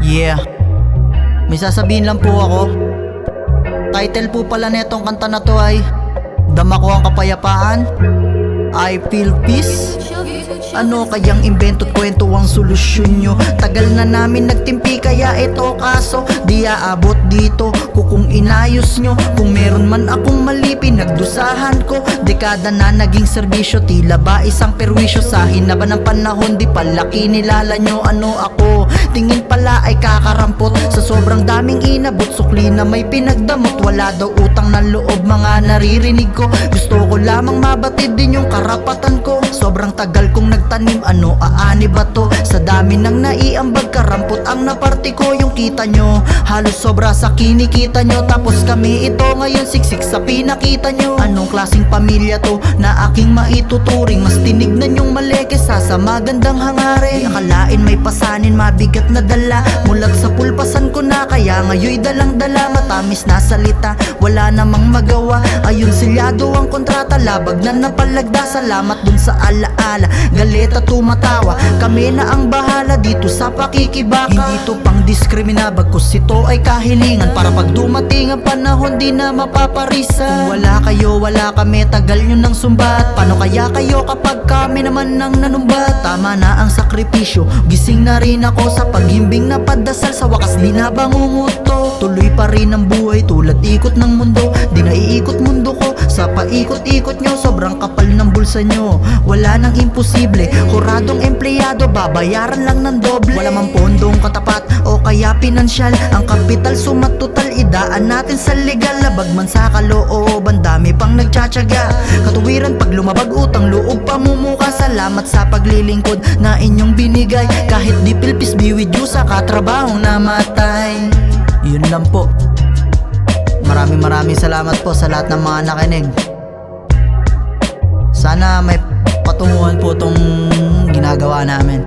Yeah, may sasabihin lang po ako. Title po pala netong kanta na to ay Dama ko ang kapayapaan, I feel peace. Ano kayang imbento't kwento ang solusyon nyo? Tagal na namin nagtimpi kaya ito kaso di aabot dito kung inayos nyo. Kung meron man akong mali pinagdusahan ko. Dekada na naging serbisyo, tila ba isang perwisyo. Sa hinaba ng panahon di palaki nilala nyo. Ano ako? Tingin pala ay kakarampot. Sa sobrang daming inabot, sukli na may pinagdamot. Wala daw utang na loob mga naririnig ko. Gusto ko lamang mabatid din yung karapatan ko. Sobrang tagal kong nagtanim, ano aani ba to? Sa dami ng naiambag, karampot ang naparti ko. Yung kita nyo, halos sobra sa kinikita nyo. Tapos kami ito ngayon siksik sa pinakita nyo. Anong klaseng pamilya to na aking maituturing? Mas tinignan yung mali kesa sa magandang hangarin. Akalain may pasanin, mabigat na dala. Mulat sa pulpasan ko na, kaya ngayoy dalang-dala. Matamis na salita, wala namang magawa. Ayun silyado ang kontrata, labag na napalagda. Salamat dun sa alaala, galit at tumatawa. Kami na ang bahala dito sa pakikibaka. Hindi to pang diskrimina, bagkus ito ay kahilingan. Para pag dumating ang panahon di na mapaparisa. Kung wala kayo, wala kami, tagal nyo ng sumbat. Paano kaya kayo kapag kami naman nang nanumbat? Tama na ang sakripisyo, gising na rin ako sa paghimbing na padasal. Sa wakas di na bangunguto, tuloy pa rin ang buhay tulad ikot ng mundo. Di na iikot mundo ko sa paikot-ikot nyo. Sobrang kapal ng bulsa nyo, wala nang imposible. Kuradong empleyado, babayaran lang ng doble. Wala mang pondong katapat o kaya pinansyal. Ang kapital sumat total, idaan natin sa legal. Labag man sa kalooban, dami pang nagtsatsaga. Katuwiran pag lumabag, utang loob pamumuka. Salamat sa paglilingkod na inyong binigay. Kahit di pilpis be with you sa katrabahong namatay. Yun lang po. Maraming salamat po sa lahat ng mga nakinig. Sana may patunguhan po tong ginagawa namin.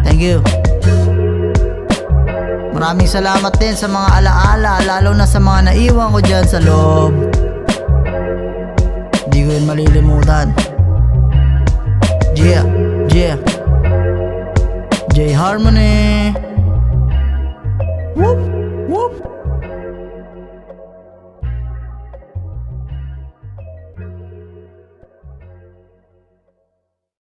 Thank you. Maraming salamat din sa mga alaala, lalo na sa mga naiwan ko dyan sa loob. Di ko yun malilimutan. Yeah, yeah. J Harmony.